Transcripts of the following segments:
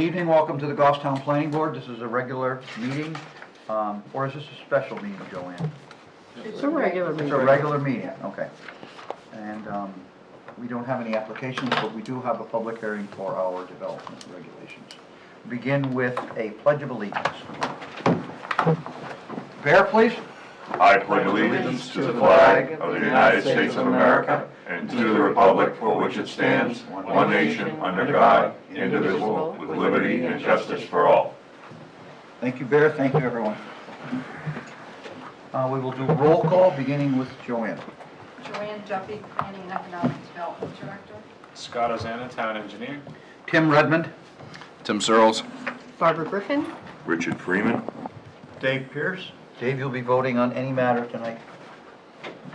evening, welcome to the Goffstown Planning Board. This is a regular meeting, or is this a special meeting, Joanne? It's a regular meeting. It's a regular meeting, okay. And we don't have any applications, but we do have a public hearing for our development regulations. Begin with a pledge of allegiance. Bear, please. I pledge allegiance to the flag of the United States of America and to the republic for which it stands, one nation, under God, indivisible, with liberty and justice for all. Thank you, Bear. Thank you, everyone. We will do roll call, beginning with Joanne. Joanne Duffy, Planning and Economic Development Director. Scott Ozana, Town Engineer. Tim Redmond. Tim Searles. Barbara Griffin. Richard Freeman. Dave Pierce. Dave, you'll be voting on any matter tonight.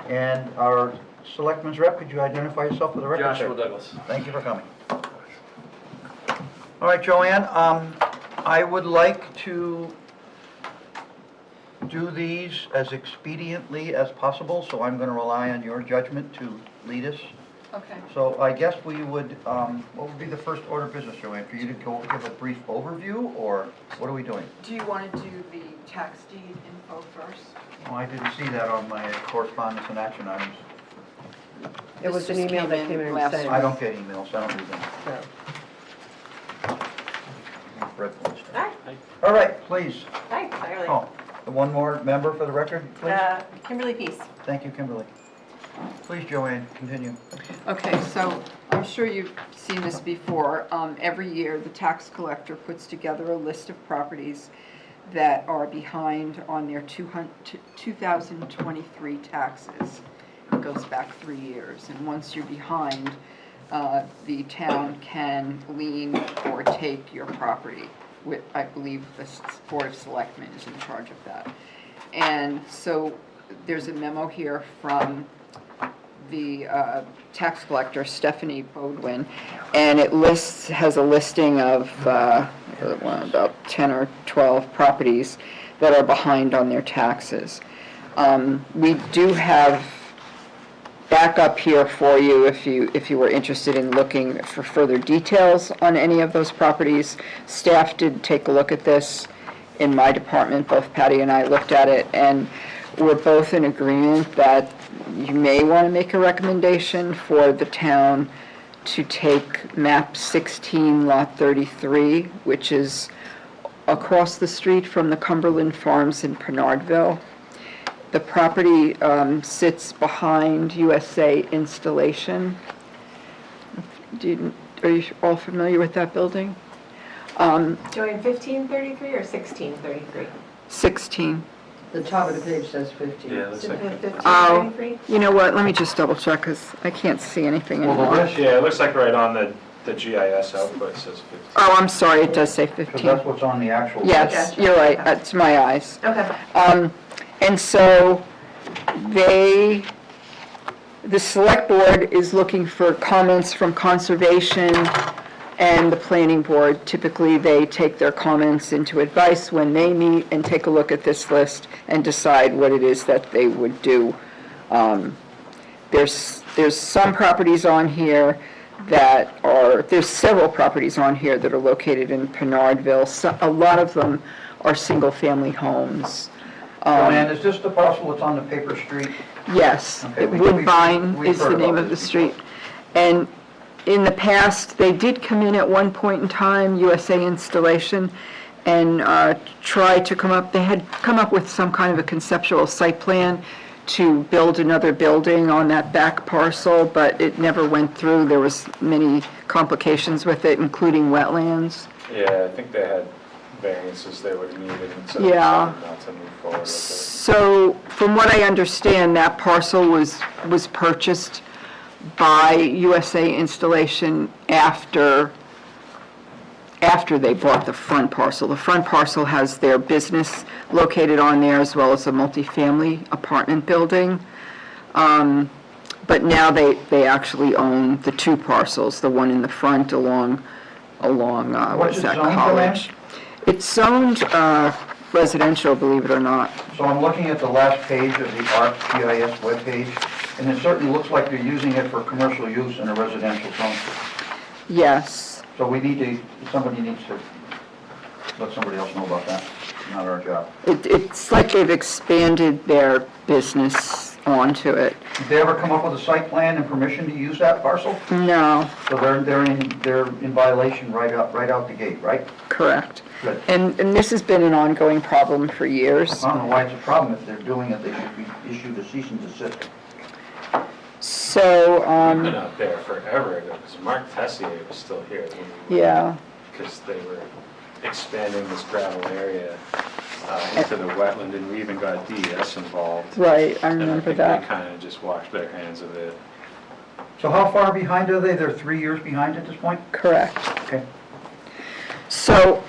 And our selectman's rep, could you identify yourself for the record? Joshua sir? Douglas. Thank you for coming. All right, Joanne, I would like to do these as expediently as possible, so I'm going to rely on your judgment to lead us. Okay. So I guess we would, what would be the first order of business, Joanne? For you to go give a brief overview, or what are we doing? Do you want to do the tax deed info first? Oh, I didn't see that on my correspondence and action items. It was This an just email that came in last saying. I don't get emails, I don't read them. No. Read them. Hi. All right, please. Hi, Kimberly. Oh, one more member for the record, please? Kimberly Peace. Thank you, Kimberly. Please, Joanne, continue. Okay, so I'm sure you've seen this before. Every year, the tax collector puts together a list of properties that are behind on their 2023 taxes. It goes back 3 years, and once you're behind, the town can lien or take your property. I believe the Board of Selectmen is in charge of that. And so there's a memo here from the tax collector, Stephanie Bodwin, and it has a listing of about 10 or 12 properties that are behind on their taxes. We do have backup here for you if you were interested in looking for further details on any of those properties. Staff did take a look at this in my department. Both Patty and I looked at it, and we're both in agreement that you may want to make a recommendation for the town to take map 16 lot 33, which is across the street from the Cumberland Farms in Bernardville. The property sits behind USA Installation. Are you all familiar with that building? Joanne, 1533 or 1633? 16. The top of the page says 15. Yeah, it looks like 1533? You know what, let me just double check, because I can't see anything Well, the anymore. list, Yeah, it looks like right on the GIS output it says 50. Oh, I'm sorry, it does say because 15. that's what's on the actual. Yes, Gotcha. you're right, that's my eyes. Okay. And so the select board is looking for comments from conservation and the planning board. Typically, they take their comments into advice when they meet and take a look at this list and decide what it is that they would do. There's some properties on here there's several properties on here that are located in Bernardville. So, a lot of them are single-family homes. Joanne, is this the parcel that's on the paper street? Yes, Okay, Woodbine we've is the heard name about of the this street. And in the past, they did come in at one point in time, USA Installation, and try to they had come up with some kind of a conceptual site plan to build another building on that back parcel, but it never went through. There was many complications with it, including wetlands. Yeah, I think they had variances they would have needed, and so Yeah. decided not to move forward with it. So, from what I understand, that parcel was purchased by USA Installation after they bought the front parcel. The front parcel has their business located on there, as well as a multifamily apartment building. But now they actually own the two parcels, the one in the front along what What's is it that, zoned, College? It's zoned residential, believe it or not. So I'm looking at the last page of the ARC GIS webpage, and it certainly looks like they're using it for commercial use in a residential zone. Yes. So somebody needs to let somebody else know about that, not our job. It's like they've expanded their business onto it. Did they ever come up with a site plan and permission to use that parcel? No, So they're in violation right out the gate, right? correct. Good. And this has been an ongoing problem for years. I don't know why it's a problem. If they're doing it, they should be issued a cease and desist. So, We've been out there forever ago, because Mark Tessier was still here. yeah, Because they were expanding this gravel area into the wetland, and we even got DES involved. right, I And I remember think that. they kind of just washed their hands of it. So how far behind are they? They're 3 years behind at this point? Correct. Okay. So,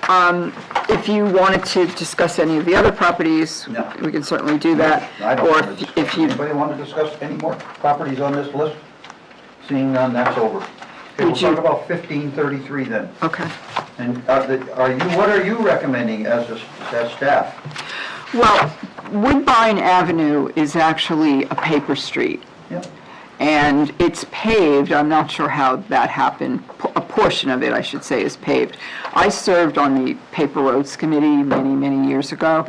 if you wanted to discuss any of the other properties, No. we can certainly do that. I don't Or want to if discuss. you, Anybody want to discuss any more properties on this list? Seeing none, that's over. Okay, we'll Would you- talk about 1533 then. okay. And what are you recommending as staff? Well, Woodbine Avenue is actually a paper street, Yeah. and it's paved. I'm not sure how that happened. A portion of it, I should say, is paved. I served on the Paper Roads Committee many, many years ago,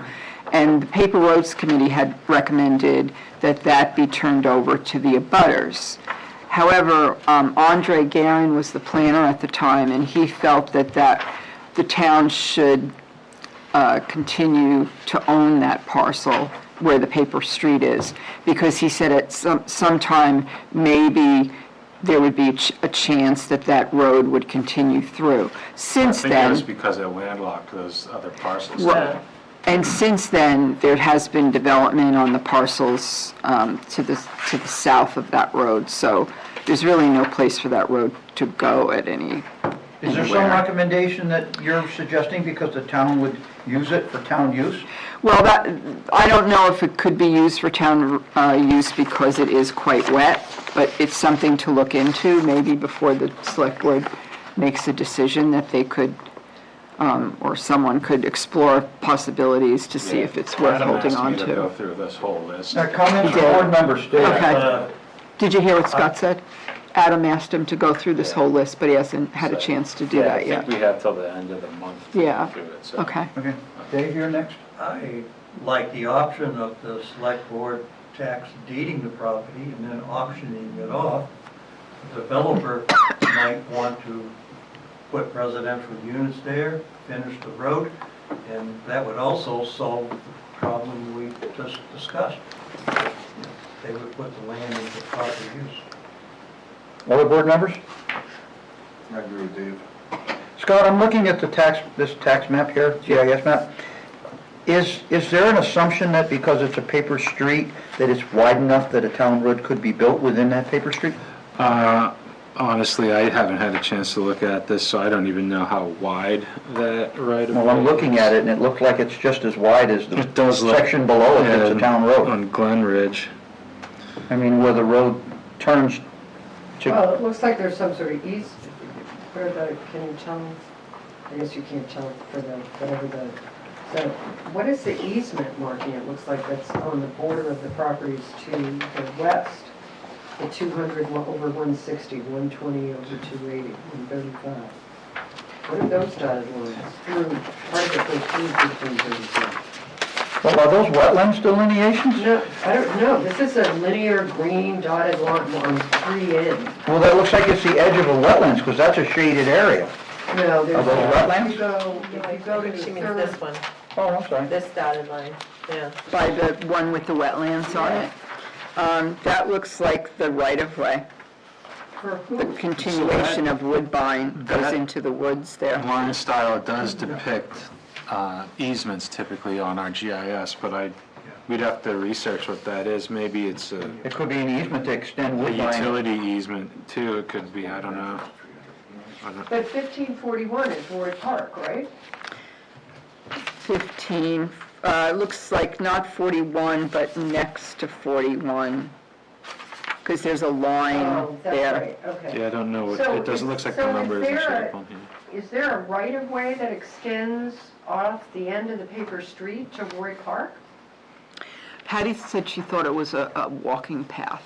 and the Paper Roads Committee had recommended that that be turned over to the abutters. However, Andre Guerin was the planner at the time, and he felt that the town should continue to own that parcel where the paper street is, because he said at some time, maybe there would be a chance that that road would continue through. Since I think it was then, because it landlocked those other parcels. Right. and since then, there has been development on the parcels to the south of that road, so there's really no place for that road to go at any. Is there some recommendation that you're suggesting because the town would use it for town use? Well, I don't know if it could be used for town use because it is quite wet, but it's something to look into, maybe before the select board makes a decision that they could, or someone could explore possibilities to see if it's worth Adam holding asked on me to go to. through this whole list. Now, comments He from did. board members, Dave. Okay. Did you hear what Scott said? Adam asked him to go through this whole list, but he hasn't had a chance to do that I yet. think we have till the end of the month to Yeah. do it, so. Okay. Okay, Dave, you're next. I like the option of the select board tax deeding the property and then auctioning it off. The developer might want to put residential units there, finish the road, and that would also solve the problem we just discussed. They would put the land into proper use. Other board members? I agree with Dave. Scott, I'm looking at this tax map here, GIS map. Is there an assumption that because it's a paper street, that it's wide enough that a town road could be built within that paper street? Honestly, I haven't had a chance to look at this, so I don't even know how wide that right of way is. Well, I'm looking at it, and it looks like it's just as wide as the It does look- section below it that's a town road. On Glen Ridge. I mean, where the road turns to, Well, it looks like there's some sort of east, where can you tell? I guess you can't tell for the, whatever so what is the easement marking? It looks like that's on the border of the properties to the west. The 200 over 160, 120 over 280, 135. What are those dotted lines? Through, part of it goes through 1532. well, are those wetlands delineations? No, I don't know. This is a linear green dotted line on 3 ends. Well, that looks like it's the edge of a wetlands, because that's a shaded area. No, there's. Are those wetlands? If you go to She the means third. this one, Oh, I'm sorry. this dotted line, yeah. By the one with the wetlands on it. That looks like the right-of-way. For The who? continuation of Woodbine goes that- into the woods there. Line style does depict easements typically on our GIS, but we'd have to research what that is. Maybe it's a It could be an easement to extend a Woodbine. utility easement too, it could be, I don't know. But 1541 is Ward Park, right? 15, looks like not 41, but next to 41, because there's a line Oh, that's there. right, okay. Yeah, I don't know, So it doesn't, looks like the so is number isn't there showing a- up on here. Is there a right-of-way that extends off the end of the paper street to Ward Park? Patty said she thought it was a walking path.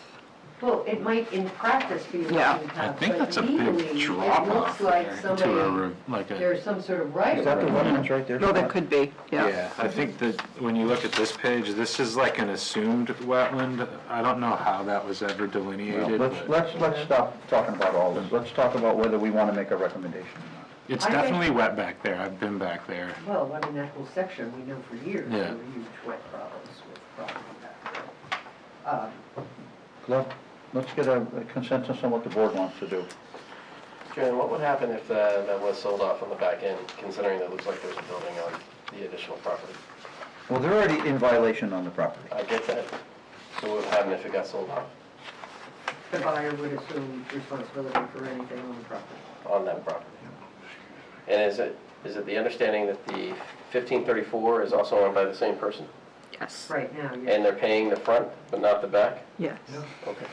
Well, it might in practice be a Yeah. walking I path, think but that's a big legally, drop it looks off like there to somebody, like a, there's some sort of right Is of that the way. wetlands right there? No, that Scott? could be, yeah. yeah, I think that when you look at this page, this is like an assumed wetland. I don't know how that was ever Well, delineated, let's but stop talking about all this. Let's talk about whether we want to make a recommendation or not. it's I think- definitely wet back there. I've been back there. Well, I mean, that whole section, we know for years, there Yeah. were huge wet problems with property back there. Let's get a consensus on what the board wants to do. Jen, what would happen if that was sold off on the back end, considering that it looks like there's a building on the additional property? Well, they're already in violation on the property. I get that. So what would happen if it got sold off The buyer would assume responsibility for anything on the property. on that property? And is it the understanding that the 1534 is also owned by the same person? Yes, Right now, yes. And they're paying the front, but not the back? yes. Okay.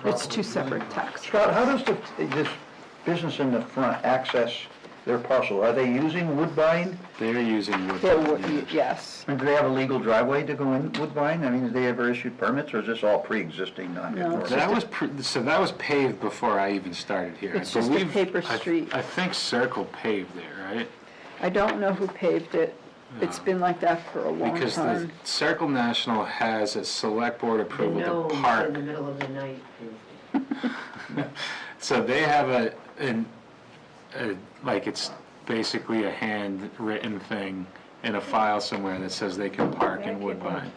It's two separate taxes. Scott, how does this business in the front access their parcel? Are they using Woodbine? They're using wood. There were, yes. And do they have a legal driveway to go in Woodbine? I mean, have they ever issued permits, or is this all pre-existing non-conforming? That was, so that was paved before I even started here. I It's just a believe- paper I- street. I think Circle paved there, right? I don't know who paved it. It's been like that for a long Because the time. Circle National has a select board The approval gnomes to in park. the middle of the night. So they have a, like, it's basically a handwritten thing in a file somewhere that says they can park in Woodbine.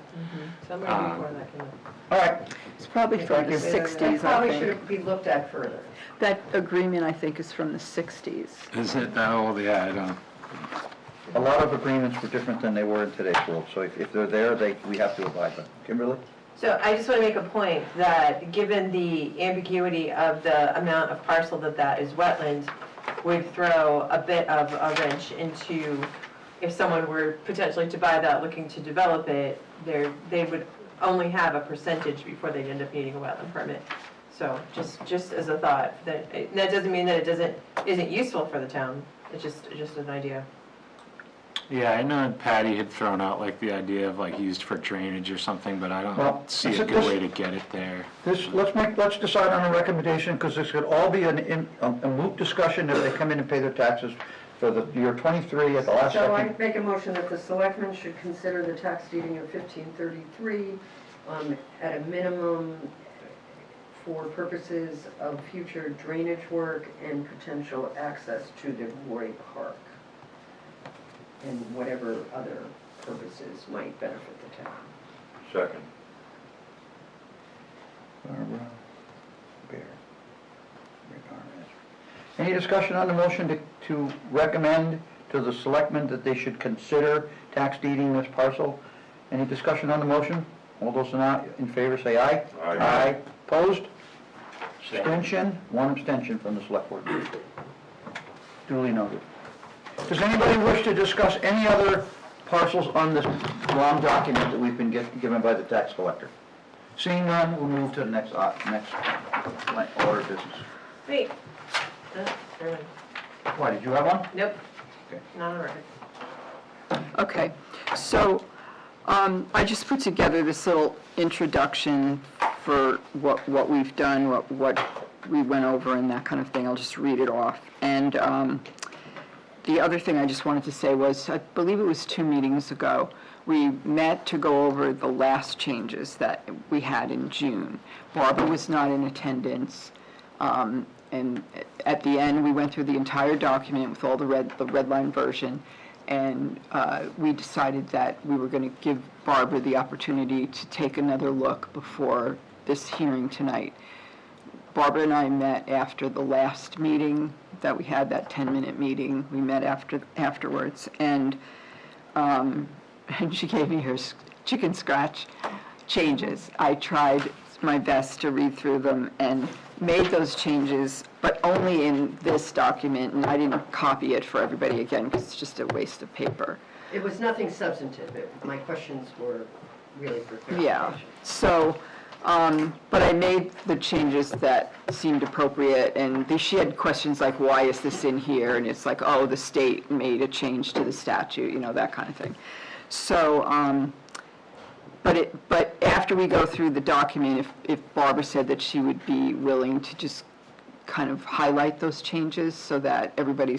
Somewhere before that came up. All right, It's probably from the Thank you. 60s, I Probably think. should be looked at further. That agreement, I think, is from the 60s. Is it that old? Yeah, I don't. a lot of agreements were different than they were in today's world, so if they're there, we have to abide by them. Kimberly? So I just want to make a point that given the ambiguity of the amount of parcel that is wetland, would throw a bit of a wrench into, if someone were potentially to buy that looking to develop it, they would only have a percentage before they'd end up needing a wetland permit. So just as a thought, that doesn't mean that it isn't useful for the town, it's just an idea. Yeah, I know Patty had thrown out like the idea of like used for drainage or something, but I Well, don't see a good way to get it there. Let's decide on a recommendation, because this could all be a moot discussion if they come in and pay their taxes for the year 23 at the last So I second. make a motion that the selectmen should consider the tax deeding of 1533 at a minimum for purposes of future drainage work and potential access to the Roy Park, and whatever other purposes might benefit the town. Second. Barbara, Bear, Rick Arnaz. Any discussion on the motion to recommend to the selectmen that they should consider tax deeding this parcel? Any discussion on the motion? All those in favor say aye. Aye. Opposed? Abstention? One abstention from the select board. Duly noted. Does anybody wish to discuss any other parcels on this long document that we've been given by the tax collector? Seeing none, we'll move to the next order of business. Wait. Never mind. Why, did you have one? Nope. Okay. Not on record. Okay, so I just put together this little introduction for what we've done, what we went over and that kind of thing. I'll just read it off. And the other thing I just wanted to say was, I believe it was 2 meetings ago, we met to go over the last changes that we had in June. Barbara was not in attendance, and at the end, we went through the entire document with all the red line version, and we decided that we were going to give Barbara the opportunity to take another look before this hearing tonight. Barbara and I met after the last meeting that we had, that 10-minute meeting. We met afterwards, and she gave me her chicken scratch changes. I tried my best to read through them and made those changes, but only in this document, and I didn't copy it for everybody again because it's just a waste of paper. It was nothing substantive. My questions were really for Yeah, clarification. so, but I made the changes that seemed appropriate, and she had questions like, why is this in here? And it's like, oh, the state made a change to the statute, that kind of thing. So, But after we go through the document, if Barbara said that she would be willing to just kind of highlight those changes so that everybody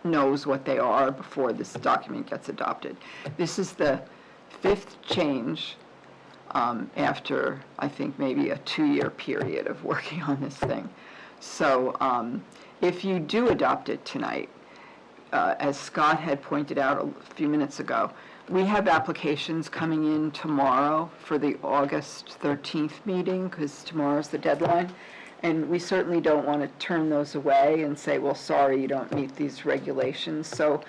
knows what they are before this document gets adopted. This is the 5th change after, I think, maybe a 2-year period of working on this thing. So if you do adopt it tonight, as Scott had pointed out a few minutes ago, we have applications coming in tomorrow for the August 13th meeting, because tomorrow's the deadline. And we certainly don't want to turn those away and say, well, sorry, you don't meet these regulations. So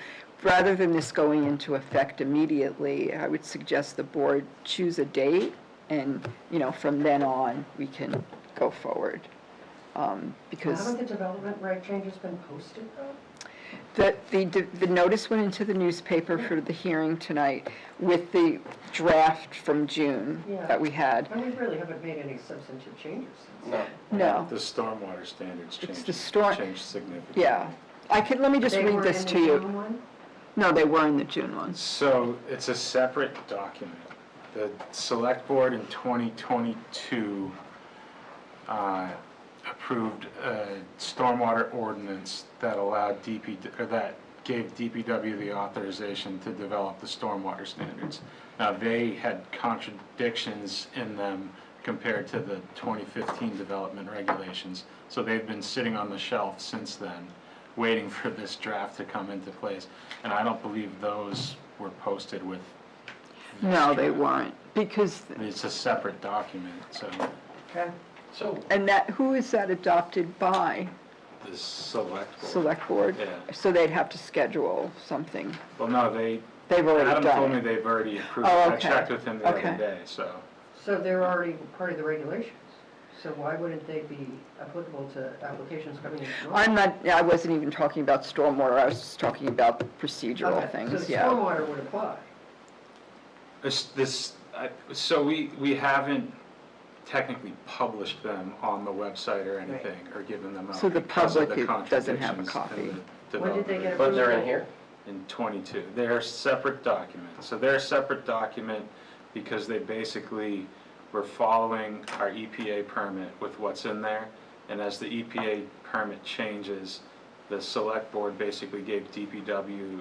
rather than this going into effect immediately, I would suggest the board choose a date, and, from then on, we can go forward. Because Haven't the development reg changes been posted though? the notice went into the newspaper for the hearing tonight with the draft from June Yeah. that we had. And we really haven't made any substantive changes since. No. No, The stormwater standards It's changed, the storm- changed significantly. yeah. Let me just They read were this in to the you. June one? No, they were in the June ones. So it's a separate document. The select board in 2022 approved a stormwater ordinance that allowed that gave DPW the authorization to develop the stormwater standards. Now, they had contradictions in them compared to the 2015 development regulations, so they've been sitting on the shelf since then, waiting for this draft to come into place. And I don't believe those were posted with this No, they draft. weren't, because, It's a separate document, so Okay. So, who is that adopted by? the select board. Select board? Yeah. So they'd have to schedule something. Well, no, They've already Adam told me done it. they've already approved it. Oh, I okay. checked with him the Okay. other day, so. So they're already part of the regulations. So why wouldn't they be applicable to applications coming in? I wasn't even talking about stormwater, I was just talking about procedural Okay, things, So yeah. stormwater would apply. So we haven't technically published them on the website or anything, or given them out. So the because of public doesn't have a contradictions copy. in the When did they get development but they're in here? in 22. They're separate documents. So they're a separate document because they basically were following our EPA permit with what's in there. And as the EPA permit changes, the select board basically gave DPW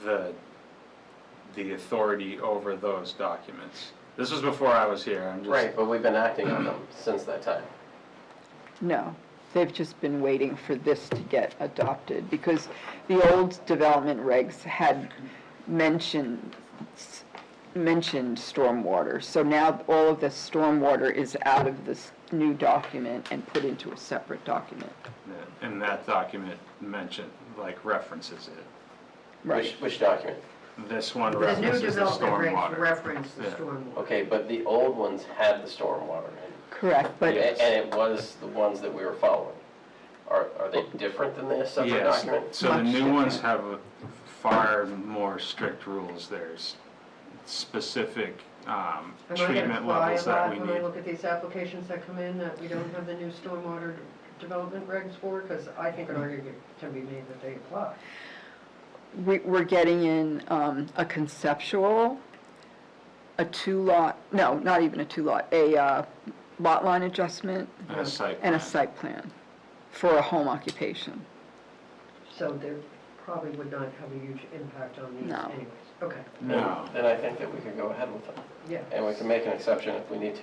the authority over those documents. This was before I was here, I'm just. Right, but we've been acting on them since that time. No, they've just been waiting for this to get adopted, because the old development regs had mentioned stormwater. So now all of the stormwater is out of this new document and put into a separate document. And that document references it. Right. Which document? This one The new references the development regs stormwater. reference the Yeah. stormwater. Okay, but the old ones had the stormwater in. Correct, but, And it was the ones that we were following. Are they different than this separate Yes, document? so the Much new ones different. have far more strict rules. There's specific Am I gonna treatment cry levels a that lot we when I need. look at these applications that come in that we don't have the new stormwater development regs for? Because I think an argument can be made that they apply. we're getting in a conceptual, a two-lot, no, not even a two-lot, a lot line adjustment And a site and a plan. site plan for a home occupation. So there probably would not have a huge impact on these No. anyways. Okay, No, Then I think that we could go ahead with them. yeah. And we can make an exception if we need to.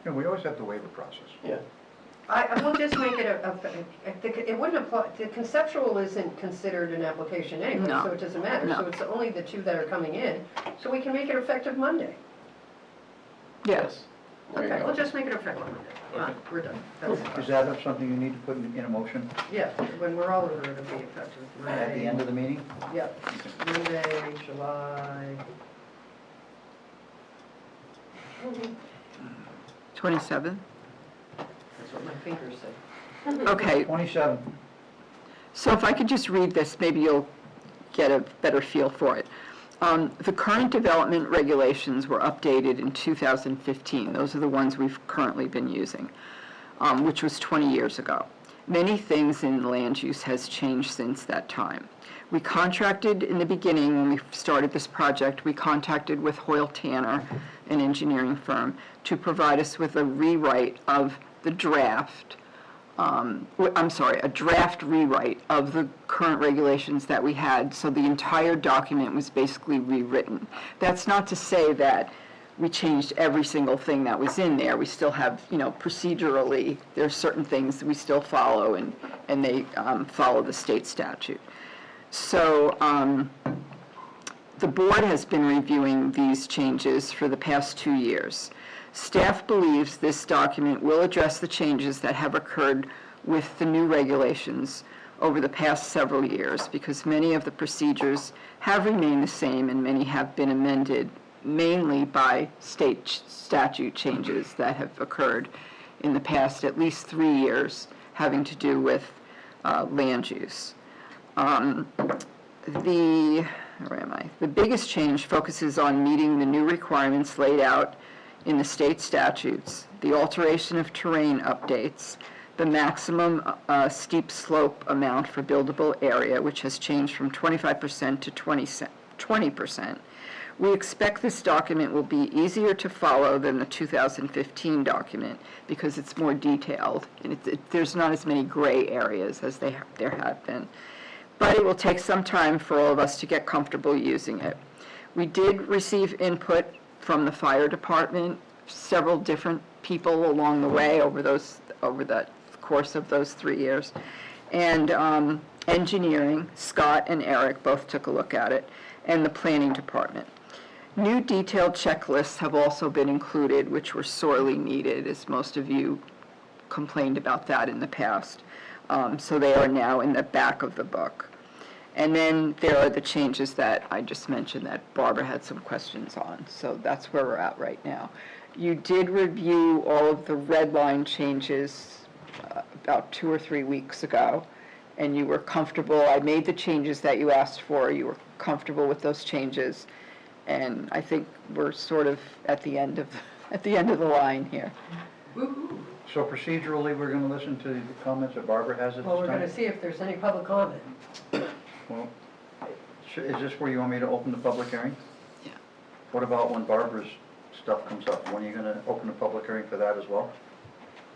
Yeah, we always have the waiver process. Yeah. I will just make it it wouldn't apply, the conceptual isn't considered an application anyway, No. so it doesn't matter. No. So it's only the two that are coming in, so we can make it effective Monday. Yes. There you Okay, go. we'll just make it effective Monday. Fine, we're done. Is that something you need to put in a motion Yeah, when we're all over, it'll be effective Monday. at the end of the meeting? Yep, Monday, July. 27th? That's what my fingers say. Okay, 27. so if I could just read this, maybe you'll get a better feel for it. The current development regulations were updated in 2015. Those are the ones we've currently been using, which was 20 years ago. Many things in land use has changed since that time. We contracted in the beginning, when we started this project, we contacted with Hoyle Tanner, an engineering firm, to provide us with a rewrite of the draft, a draft rewrite of the current regulations that we had, so the entire document was basically rewritten. That's not to say that we changed every single thing that was in there. We still have, procedurally, there's certain things that we still follow, and they follow the state statute. So the board has been reviewing these changes for the past 2 years. Staff believes this document will address the changes that have occurred with the new regulations over the past several years, because many of the procedures have remained the same and many have been amended, mainly by state statute changes that have occurred in the past at least 3 years, having to do with land use. The biggest change focuses on meeting the new requirements laid out in the state statutes, the alteration of terrain updates, the maximum steep slope amount for buildable area, which has changed from 25% to 20%. We expect this document will be easier to follow than the 2015 document because it's more detailed, and there's not as many gray areas as there have been. But it will take some time for all of us to get comfortable using it. We did receive input from the fire department, several different people along the way over the course of those 3 years. And engineering, Scott and Eric both took a look at it, and the planning department. New detailed checklists have also been included, which were sorely needed, as most of you complained about that in the past. So they are now in the back of the book. And then there are the changes that I just mentioned that Barbara had some questions on. So that's where we're at right now. You did review all of the red line changes about 2 or 3 weeks ago, and you were comfortable. I made the changes that you asked for. You were comfortable with those changes. And I think we're sort of at the end of the line here. Woo-hoo. So procedurally, we're going to listen to the comments that Barbara has at this time? Well, we're gonna see if there's any public comment. Well, is this where you want me to open the public hearing? Yeah. What about when Barbara's stuff comes up? When are you going to open the public hearing for that as well?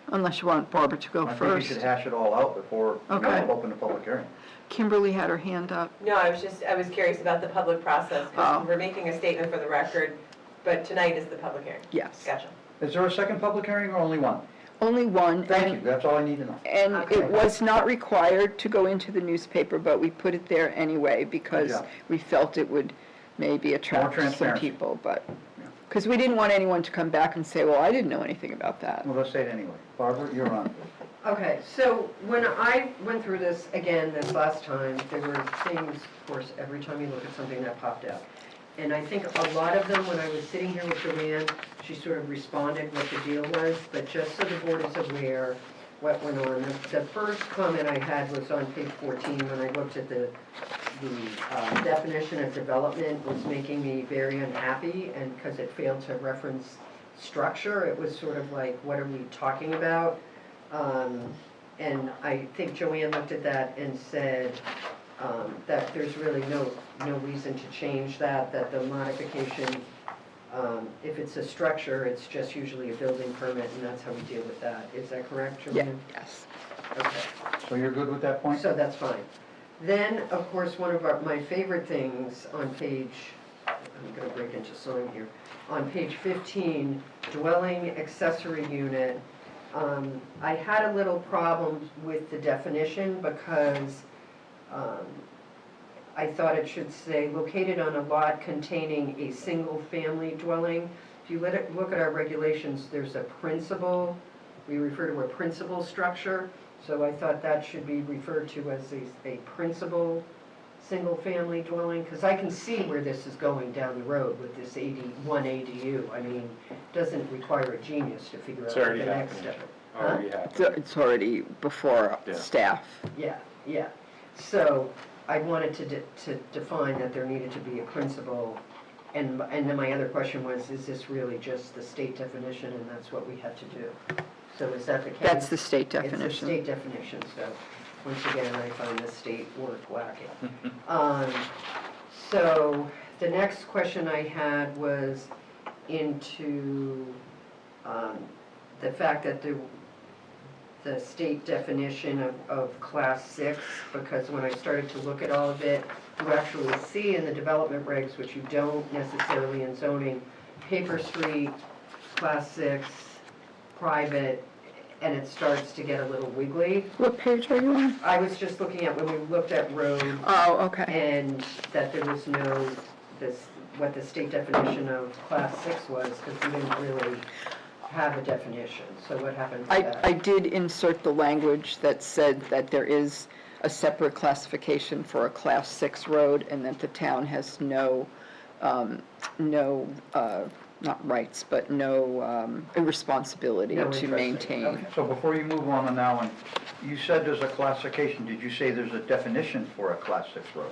Unless you want Barbara to go I think first. you should hash it all out before you Okay. open the public hearing. Kimberly had her hand up. No, I was curious about the public process, Oh. because we're making a statement for the record, but tonight is the public hearing. Yes. Gotcha. Is there a second public hearing or only one? Only one. Thank and- you, that's all I need to know. And Okay. it was not required to go into the newspaper, but we put it there anyway because job. we felt it would maybe attract some transparency. people, but, Yeah. because we didn't want anyone to come back and say, well, I didn't know anything about that. Well, let's say it anyway. Barbara, you're on. Okay, so when I went through this again this last time, there were things, of course, every time you look at something that popped out. And I think a lot of them, when I was sitting here with Joanne, she sort of responded what the deal was, but just so the board is aware what went on. The first comment I had was on page 14, when I looked at the definition of development was making me very unhappy, and because it failed to reference structure, it was sort of like, what are we talking about? And I think Joanne looked at that and said that there's really no reason to change that the modification, if it's a structure, it's just usually a building permit, and that's how we deal with that. Is that correct, Yeah, Joanne? yes. Okay. So you're good with that point? So that's fine. Then, of course, one of my favorite things on page, I'm gonna break into song here, on page 15, dwelling accessory unit. I had a little problem with the definition because I thought it should say located on a lot containing a single-family dwelling. If you look at our regulations, there's a principal, we refer to a principal structure, so I thought that should be referred to as a principal single-family dwelling, because I can see where this is going down the road with this 81 ADU. I mean, it doesn't require a genius to figure out It's what already the next happening. step. Already So happened. it's already before Yeah. staff. Yeah. So I wanted to define that there needed to be a principal, and then my other question was, is this really just the state definition, and that's what we had to do? So is that the case? That's the state It's the definition. state definition, so once again, I find the state word wacky. So the next question I had was into the fact that the state definition of class 6, because when I started to look at all of it, you actually see in the development regs, which you don't necessarily in zoning, paper street, class 6, private, and it starts to get a little wiggly. What page are you on? I was just looking at when we looked at road Oh, okay. and that there was no, what the state definition of class 6 was, because we didn't really have a definition. So what happened to I that? did insert the language that said that there is a separate classification for a Class 6 road, and that the town has not rights, but no responsibility No to interest. maintain. Okay. So before you move on that one, you said there's a classification, did you say there's a definition for a class 6 road?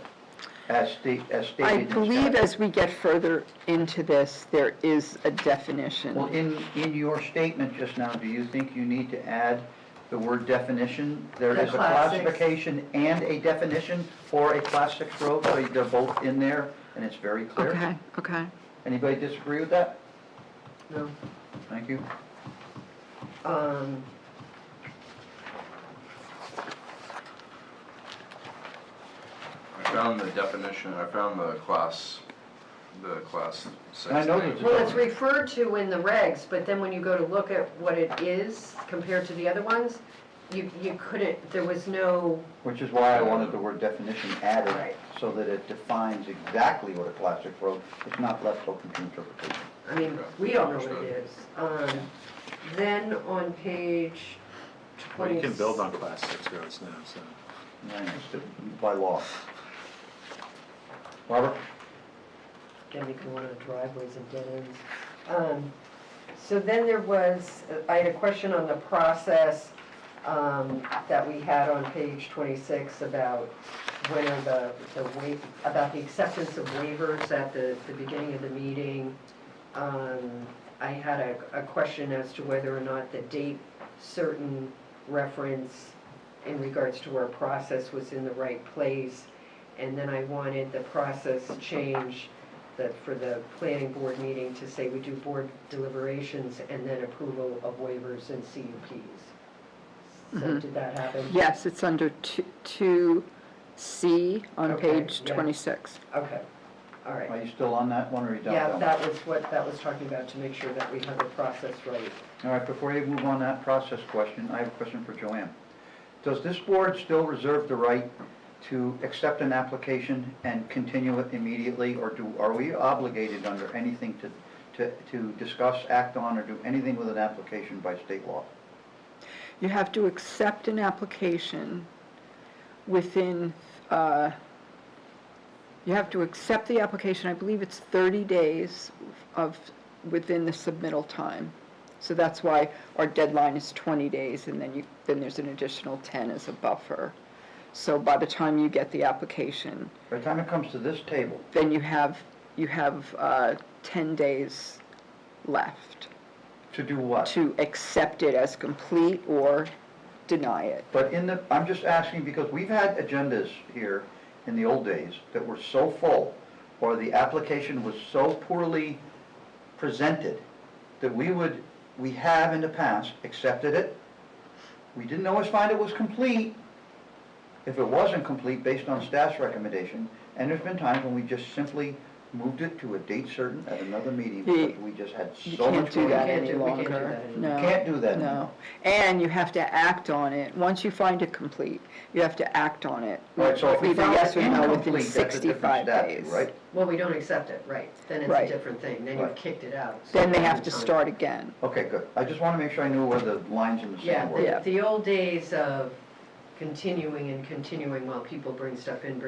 As stated I in believe statute? as we get further into this, there is a definition. Well, in your statement just now, do you think you need to add the word definition? There The is a class 6. classification and a definition for a class 6 road, so they're both in there, and it's very clear. Okay, okay. Anybody disagree with that? No. Thank you. I found the definition, I found the class 6 I know thing. there's a- Well, it's referred to in the regs, but then when you go to look at what it is compared to the other ones, you couldn't, there was no, Which is why I wanted the word definition added, Right. so that it defines exactly what a class 6 road, it's not left open to interpretation. I mean, we all know what it is. Then on page 20. Well, you can build on Class 6 roads now, so. Yeah, it's by law. Robert? Then you can go on driveways and dead ends. So then there was, I had a question on the process that we had on page 26 about when are about the acceptance of waivers at the beginning of the meeting. I had a question as to whether or not the date certain reference in regards to our process was in the right place. And then I wanted the process change for the planning board meeting to say we do board deliberations and then approval of waivers and CUPs. So did that happen? Yes, it's under 2C on Okay, page yeah. 26. Okay, all right. Are you still on that one, or are you done? Yeah, with that was what that was talking about, to make sure that we have the process right. All right, before you move on that process question, I have a question for Joanne. Does this board still reserve the right to accept an application and continue it immediately, or are we obligated under anything to discuss, act on, or do anything with an application by state law? You have to accept an application within, you have to accept the application, I believe it's 30 days within the submittal time. So that's why our deadline is 20 days, and then there's an additional 10 as a buffer. So by the time you get the application, By the time it comes to this table, then you have 10 days left to do what? to accept it as complete or deny it. But I'm just asking because we've had agendas here in the old days that were so full, or the application was so poorly presented, that we have in the past accepted it. We didn't always find it was complete, if it wasn't complete based on staff's recommendation, and there's been times when we just simply moved it to a date certain at another meeting because we just had You so can't much do going that on. any we can't do longer. that anymore. No. You can't do that No. anymore. And you have to act on it. Once you find it complete, you have to act on it. All right, so if we Either found yes it or no within incomplete, that's a different 65 statute, days. right? Well, we don't accept it, right, then it's a Right. different thing, then you've Right. kicked it out. So Then they then have it's to time. start again. Okay, good. I just want to make sure I knew where the lines in the Yeah, sand were. Yeah. the old days of continuing and continuing while people bring stuff in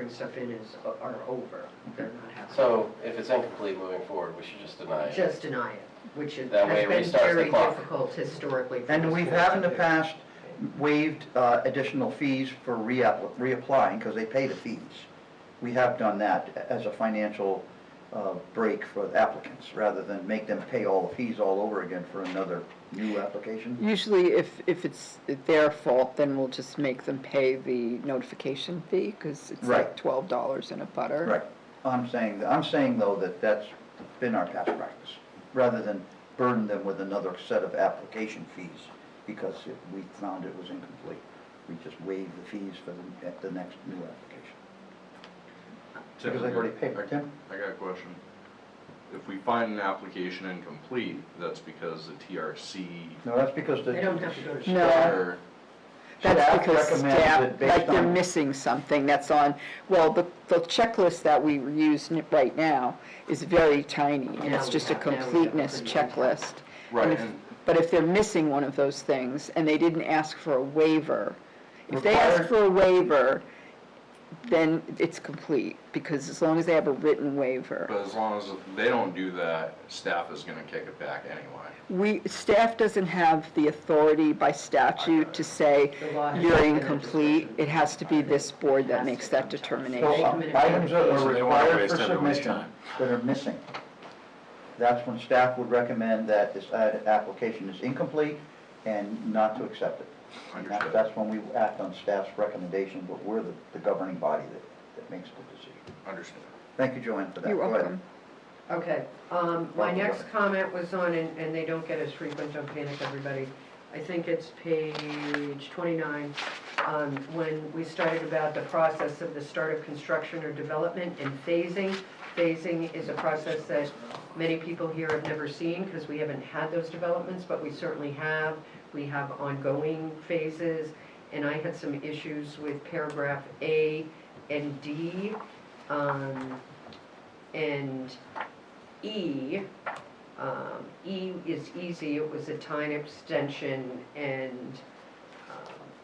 are over. They're not happening. So if it's incomplete moving forward, we should just deny it. Just deny it, which has That way it been restarts the very clock. difficult historically. for And this we've board had to in the do. past waived additional fees for reapplying because they pay the fees. We have done that as a financial break for the applicants, rather than make them pay all the fees all over again for another new application? Usually if it's their fault, then we'll just make them pay the notification fee, because it's like Right. $12 and a butter. Right. I'm saying though that that's been our past practice, rather than burden them with another set of application fees, because we found it was incomplete. We just waived the fees for at the next new application. Because they've already paid, right, Tim? I got a question. If we find an application incomplete, that's because the TRC No, that's because They don't have to go to. No. or That's Staff because recommends staff, that based like they're on- missing something that's on, well, the checklist that we use right now is very tiny, and Now it's we just a have- now we have completeness pretty much- checklist. Right, And if- and- But if they're missing one of those things, and they didn't ask for a waiver, if they ask Required- for a waiver, then it's complete, because as long as they have a written waiver. but as long as they don't do that, staff is gonna kick it back anyway. Staff doesn't have the authority by statute to say, The law has you're taken that incomplete. discussion. It has to be this board that Has to makes that come to us. determination. So items that are So they wanna required waste for everyone's submission time. that are missing, that's when staff would recommend that this application is incomplete and not to accept it. And Understood. that's when we act on staff's recommendation, but we're the governing body that makes the decision. Understood. Thank you, Joanne, for that. You're Go ahead. welcome. Okay, my next comment was on, and they don't get as frequent, don't panic, everybody. I think it's page 29, when we started about the process of the start of construction or development and phasing. Phasing is a process that many people here have never seen, because we haven't had those developments, but we certainly have. We have ongoing phases, and I had some issues with paragraph A and D, and E. E is easy, it was a time extension, and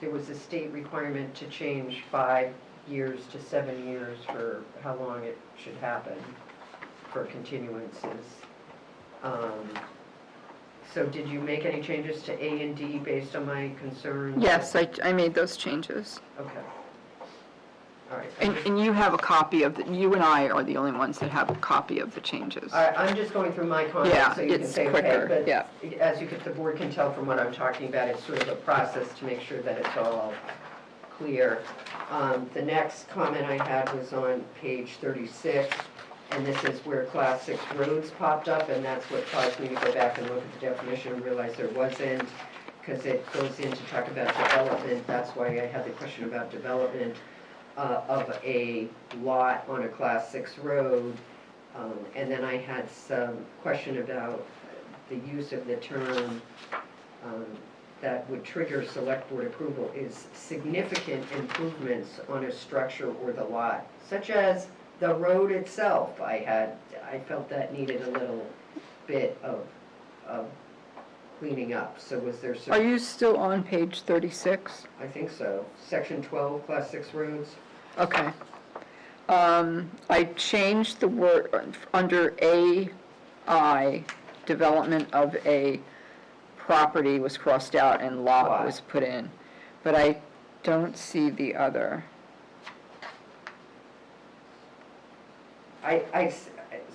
there was a state requirement to change 5 years to 7 years for how long it should happen for continuances. So did you make any changes to A and D based on my concerns? Yes, I made those changes. Okay. All right. And you have a copy of, you and I are the only ones that have a copy of the changes. All right, I'm just going through my Yeah, comments, so you can it's say, quicker, okay, yeah. but as the board can tell from what I'm talking about, it's sort of a process to make sure that it's all clear. The next comment I had was on page 36, and this is where Class 6 roads popped up, and that's what caused me to go back and look at the definition and realize there wasn't, because it goes in to talk about development. That's why I had the question about development of a lot on a Class 6 road. And then I had some question about the use of the term that would trigger select board approval is significant improvements on a structure or the lot, such as the road itself. I felt that needed a little bit of cleaning up. So was there some? Are you still on page 36? I think so. Section 12, Class 6 roads. Okay. I changed the word, under AI, development of a property was crossed out and lot Lot. was put in. But I don't see the other.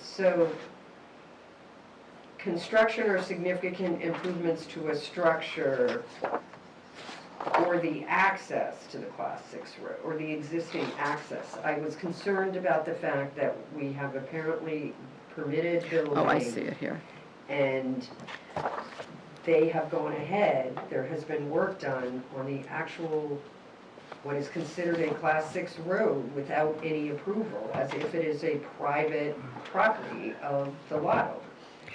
So, construction or significant improvements to a structure or the access to the Class 6 road, or the existing access. I was concerned about the fact that we have apparently permitted building. Oh, I see it here. And they have gone ahead, there has been work done on the actual, what is considered a Class 6 road without any approval, as if it is a private property of the lot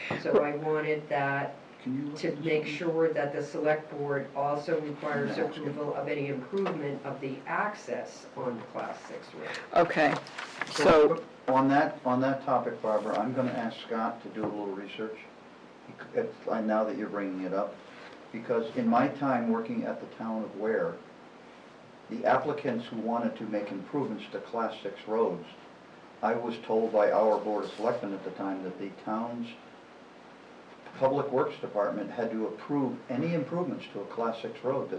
owner. So I wanted that to make sure that the select board also requires approval of any improvement of the access on the Class 6 road. Okay, so, On that topic, Barbara, I'm gonna ask Scott to do a little research, now that you're bringing it up, because in my time working at the town of Ware, the applicants who wanted to make improvements to Class 6 roads, I was told by our Board of Selectmen at the time that the town's Public Works Department had to approve any improvements to a Class 6 road,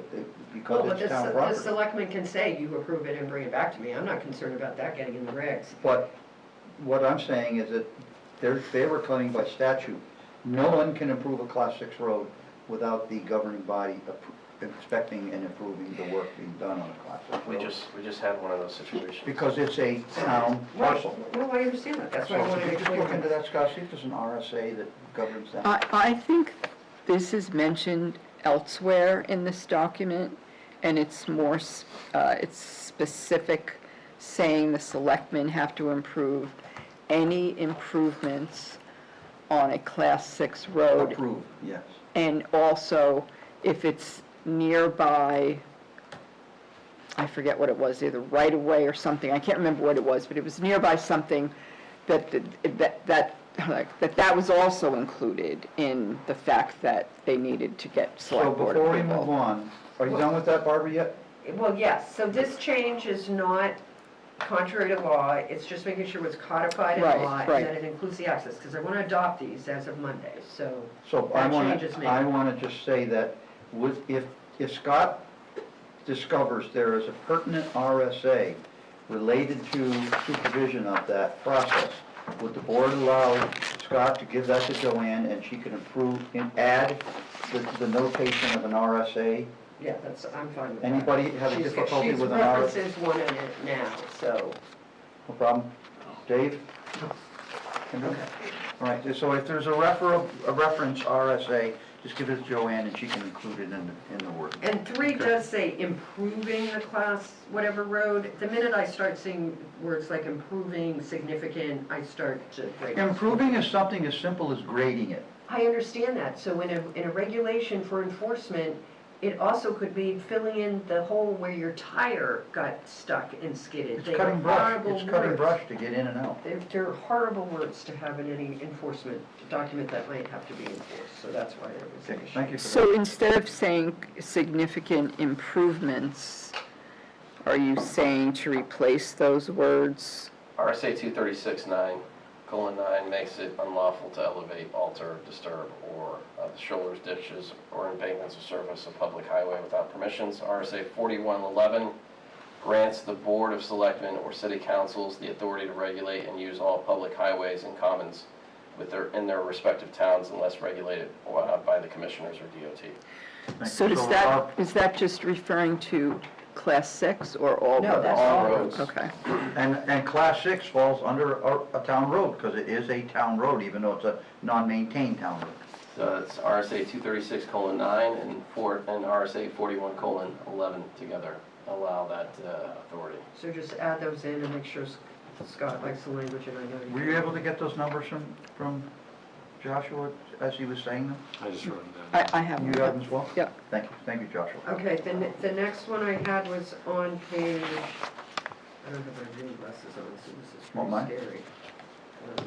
because Well, but it's town the property. selectman can say, you approve it and bring it back to me. I'm not concerned about that getting in the regs. But what I'm saying is that they were claiming by statute, no one can improve a Class 6 road without the governing body inspecting and approving the work being done on a Class 6 We road. just had one of those situations. Because it's a town parcel. No, I understand that, that's why I So wanted could to you just look explain into that. that, Scott, see if there's an RSA that governs that? I think this is mentioned elsewhere in this document, and it's more, it's specific, saying the selectmen have to improve any improvements on a Class 6 road. Approved, yes. And also, if it's nearby, I forget what it was, either right-of-way or something, I can't remember what it was, but it was nearby something that was also included in the fact that they needed to get So select board before we move approval. on, are you done with that, Barbara, yet? Well, yes, so this change is not contrary to law, it's just making sure it's codified in Right, law, and right. that it includes the access, because I want to adopt these as of Monday, so So I that want changes me. to just say that if Scott discovers there is a pertinent RSA related to supervision of that process, would the board allow Scott to give that to Joanne and she can approve and add the notation of an RSA? Yeah, I'm fine with that. Anybody have a difficulty with an RSA? She references one in it now, so, No problem. Dave? Can do it? All right, so if there's a reference RSA, just give it to Joanne and she can include it in the word. and 3 Okay. does say improving the class whatever road. The minute I start seeing words like improving, significant, I start to break. Improving is something as simple as grading it. I understand that, so in a regulation for enforcement, it also could be filling in the hole where your tire got stuck and skidded. It's They are cutting brush, horrible it's cutting words. brush to get in and out. They're horrible words to have in any enforcement document that might have to be enforced, so that's why it was an Okay, issue. thank you for that. So instead of saying significant improvements, are you saying to replace those words? RSA 236:9:9 makes it unlawful to elevate, alter, disturb, or the shoulders, ditches, or embankments of surface of public highway without permissions. RSA 41:11 grants the Board of Selectmen or City Councils the authority to regulate and use all public highways and commons in their respective towns unless regulated by the commissioners or DOT. Thank So you. is that just referring to Class 6 or all roads? No, that's all roads. Okay. And Class 6 falls under a town road, because it is a town road, even though it's a non-maintained town road. So it's RSA 236:9 and RSA 41:11 together allow that authority. So just add those in and make sure Scott likes the language, and I know you. Were you able to get those numbers from Joshua as he was saying them? I just wrote them down. I have You one. got them as well? Yep. Thank you, Joshua. Okay, the next one I had was on page, I don't have my reading glasses on, so this is Want mine? pretty scary.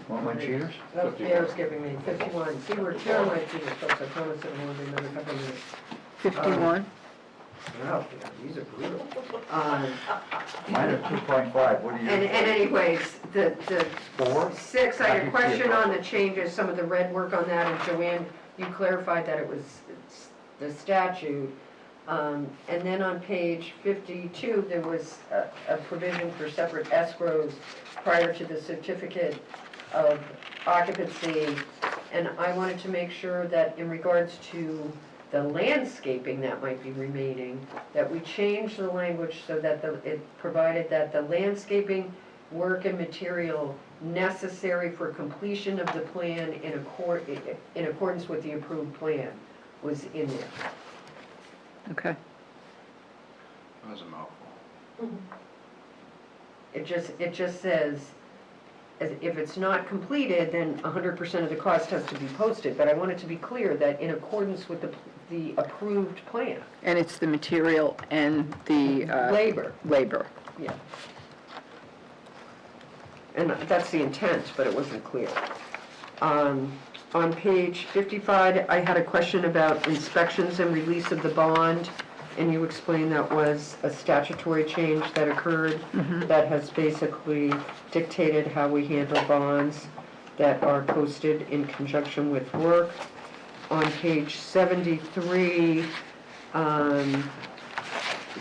Want my cheaters? Oh, Bear's giving me 51. See, we're tearing my cheaters, folks, I promise it won't be another couple of minutes. 51? Wow, these are brutal. Mine are 2.5, what do you? And anyways, the 4? 6, I had a question on the changes, some of the red work on that, and Joanne, you clarified that it was the statute. And then on page 52, there was a provision for separate escrows prior to the certificate of occupancy. And I wanted to make sure that in regards to the landscaping that might be remaining, that we change the language so that it provided that the landscaping work and material necessary for completion of the plan in accordance with the approved plan was in there. Okay. That was a mouthful. It just says, if it's not completed, then 100% of the cost has to be posted, but I want it to be clear that in accordance with the approved plan. And it's the material and the Labor, labor. yeah. And that's the intent, but it wasn't clear. On page 55, I had a question about inspections and release of the bond, and you explained that was a statutory change that occurred that has basically dictated how we handle bonds that are posted in conjunction with work. On page 73,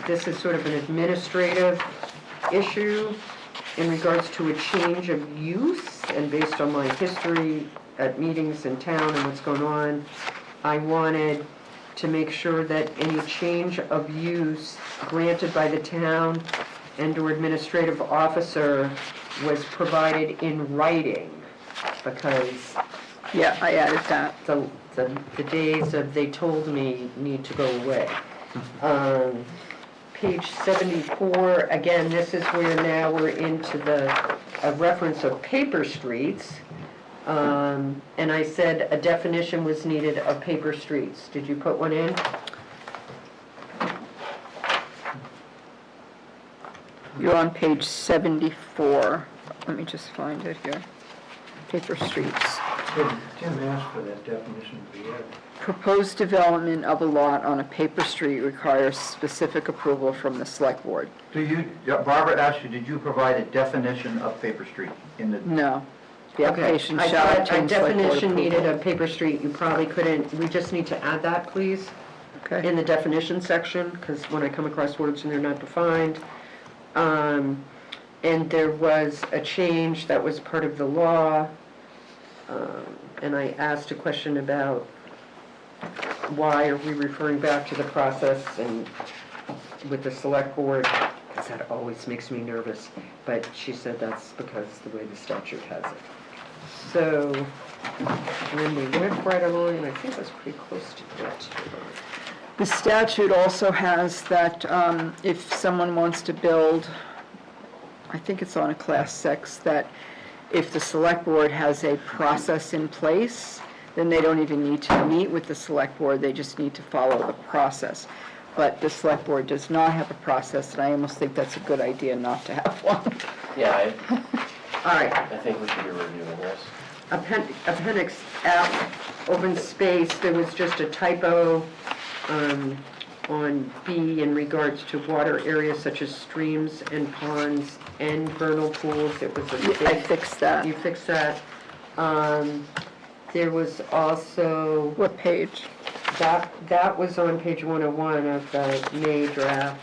this is sort of an administrative issue. in regards to a change of use, and based on my history at meetings in town and what's going on, I wanted to make sure that any change of use granted by the town and/or administrative officer was provided in writing, because Yeah, I added that. the days of they told me need to go away. Page 74, again, this is where now we're into a reference of paper streets. And I said a definition was needed of paper streets. Did you put one in? You're on page 74. Let me just find it here. Paper streets. Tim asked for that definition to be added. Proposed development of a lot on a paper street requires specific approval from the select board. Barbara asked you, did you provide a definition of paper street in the? No. The application I shall thought obtain a select board definition needed approval. of paper street, you probably couldn't, we just need to add that, please, Okay. in the definition section, because when I come across words and they're not defined. And there was a change that was part of the law, and I asked a question about why are we referring back to the process and with the select board, because that always makes me nervous, but she said that's because the way the statute has it. So, and then we went right along, and I think I was pretty close to it. The statute also has that if someone wants to build, I think it's on a class 6, that if the select board has a process in place, then they don't even need to meet with the select board, they just need to follow the process. But the select board does not have a process, and I almost think that's a good idea not to have one. Yeah, All right, I think we should be reviewing this. Appendix F, open space, there was just a typo on B in regards to water areas such as streams and ponds and vernal pools. It was a I mistake. fixed that. You fixed that. There was also, What page? that was on page 101 of the May draft.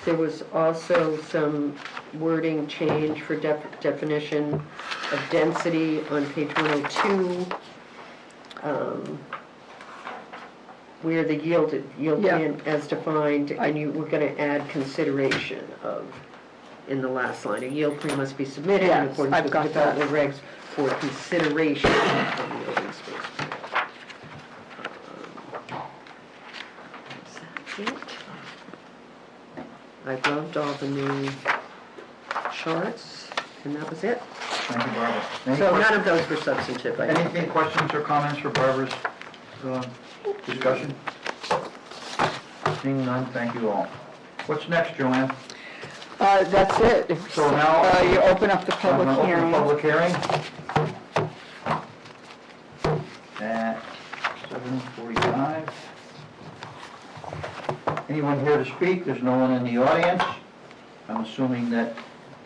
There was also some wording change for definition of density on page 102. Where the yield Yeah. plan as defined, and you were gonna add consideration of, in the last line, a yield plan must be submitted in Yes, accordance I've with got that. development regs for consideration of the open space plan. Is that it? I loved all the new charts, and that was it. Thank you, Barbara. Any So que- none of those were substantive, I think. Any questions or comments for Barbara's discussion? Seeing none, thank you all. What's next, Joanne? That's it. If- So now- You open up the I'm public gonna open hearing. the public hearing. At 7:45. Anyone here to speak? There's no one in the audience. I'm assuming that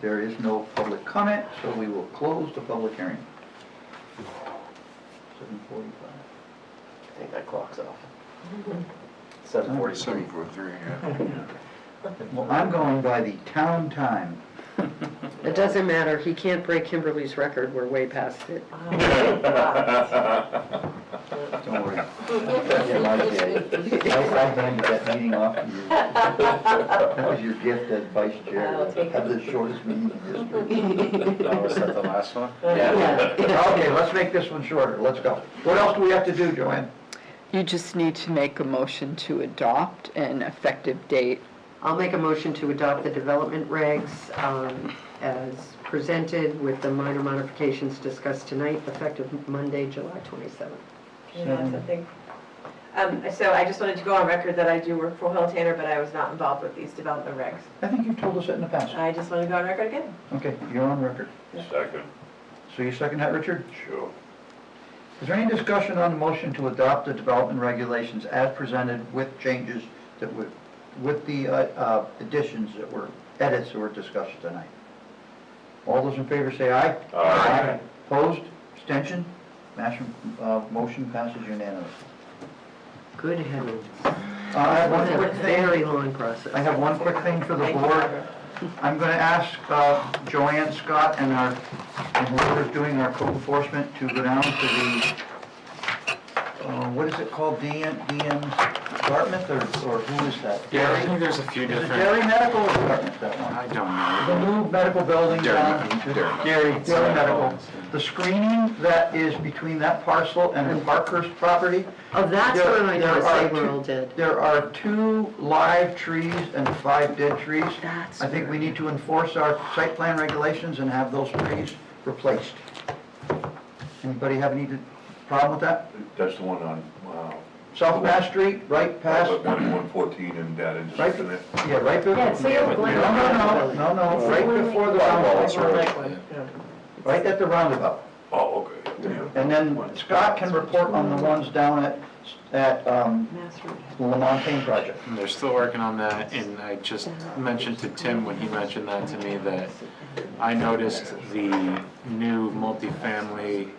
there is no public comment, so we will close the public hearing. 7:45. I think that clock's off. 7:43. 743, yeah. Well, I'm going by the town time. It doesn't matter, he can't break Kimberly's record, we're way past it. Don't worry. Yeah, I did. I handed that meeting off to you. That was your gift as vice chair. I'll take it. Have the shortest meeting in history. Oh, was that the last one? Yeah. Okay, let's make this one shorter. Let's go. What else do we have to do, Joanne? You just need to make a motion to adopt an effective date. I'll make a motion to adopt the development regs as presented with the minor modifications discussed tonight, effective Monday, July 27th. Can I add something? So I just wanted to go on record that I do work for Will Tanner, but I was not involved with these development regs. I think you've told us that in the past. I just want to go on record again. Okay, you're on record. Second. So you second that, Richard? Sure. Is there any discussion on the motion to adopt the development regulations as presented with changes that would, with the additions that were, edits that were discussed tonight? All those in favor say aye. Aye. Opposed? Abstention? Motion passes unanimously. Good heavens. I have one quick thing. Very long process. I have one quick thing for the Thank you, board. Barbara. I'm gonna ask Joanne Scott and whoever's doing our code enforcement to go down to the, what is it called, Dartmouth, or who is that? Yeah, I think there's a few Is it different, Dairy Medical or Dartmouth, that one? I don't The know. new medical building down. Dairy Medical. The screening that is between that parcel and the Parkhurst property. Oh, that's There- what I there know are Saberl did. There are 2 live trees and 5 dead trees. That's I think we need to enforce our site plan regulations and have those trees replaced. Anybody have any problem with that? That's the one on, South Mass Street, right past, 114 and that right, intersection there. yeah, right before. Yeah, it's the old Glen Road. No, right before the roundabout, right at the roundabout. Oh, okay. And then Scott can report on the ones down at the Lamontagne project. And they're still working on that, and I just mentioned to Tim when he mentioned that to me that I noticed the new multifamily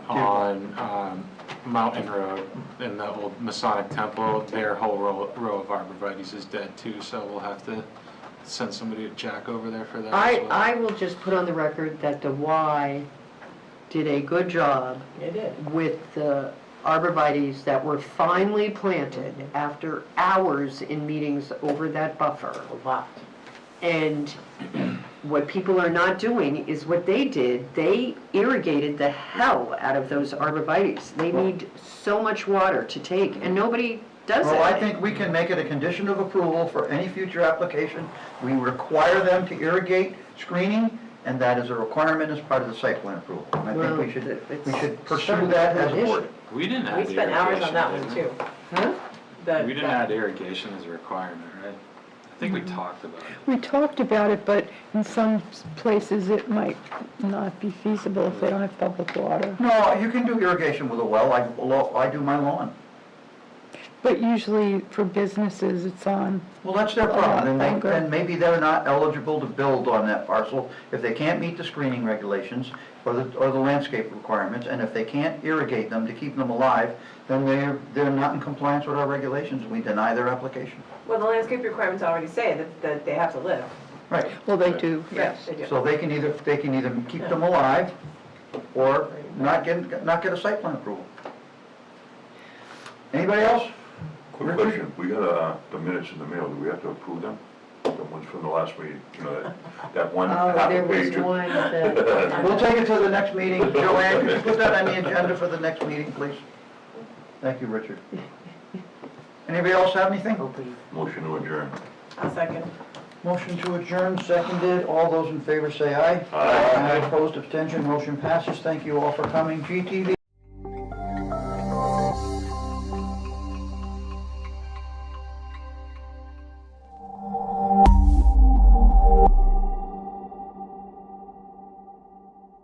on Mountain Road in the old Masonic Temple, their whole row of arborvitaes is dead too, so we'll have to send somebody to Jack over there for that as well. I will just put on the record that the Y did a good job It did. with the arborvitaes that were finally planted after hours in meetings over that buffer. A lot. And what people are not doing is what they did, they irrigated the hell out of those arborvitaes. They need so much water to take, and nobody does it. Well, I think we can make it a condition of approval for any future application. We require them to irrigate screening, and that is a requirement as part of the site plan approval. And I Well, think we should it's pursue sort of that a as a board. We didn't We add spent hours on irrigation, that did one we? too. Huh? We didn't add irrigation as a requirement, right? I think we talked about it. We talked about it, but in some places it might not be feasible if they don't have public water. No, you can do irrigation with a well. I do my lawn. But usually for businesses, it's on. Well, that's their problem, I agree. and maybe they're not eligible to build on that parcel if they can't meet the screening regulations or the landscape requirements, and if they can't irrigate them to keep them alive, then they're not in compliance with our regulations, and we deny their application. Well, the landscape requirements already say that they have to live. Right, Well, they do, yes. They do. so they can either keep them alive or not get a site plan approval. Anybody else? Quick question, we got the minutes in the mail, do we have to approve them? The ones from the last meeting, you know, that one half Oh, a there was page. one that, We'll take it to the next meeting. Joanne, could you put that on the agenda for the next meeting, please? Thank you, Richard. Anybody else have anything? Motion to adjourn. I'll second. Motion to adjourn, seconded. All those in favor say aye. Aye. Opposed, abstention, motion passes. Thank you all for coming. GTV.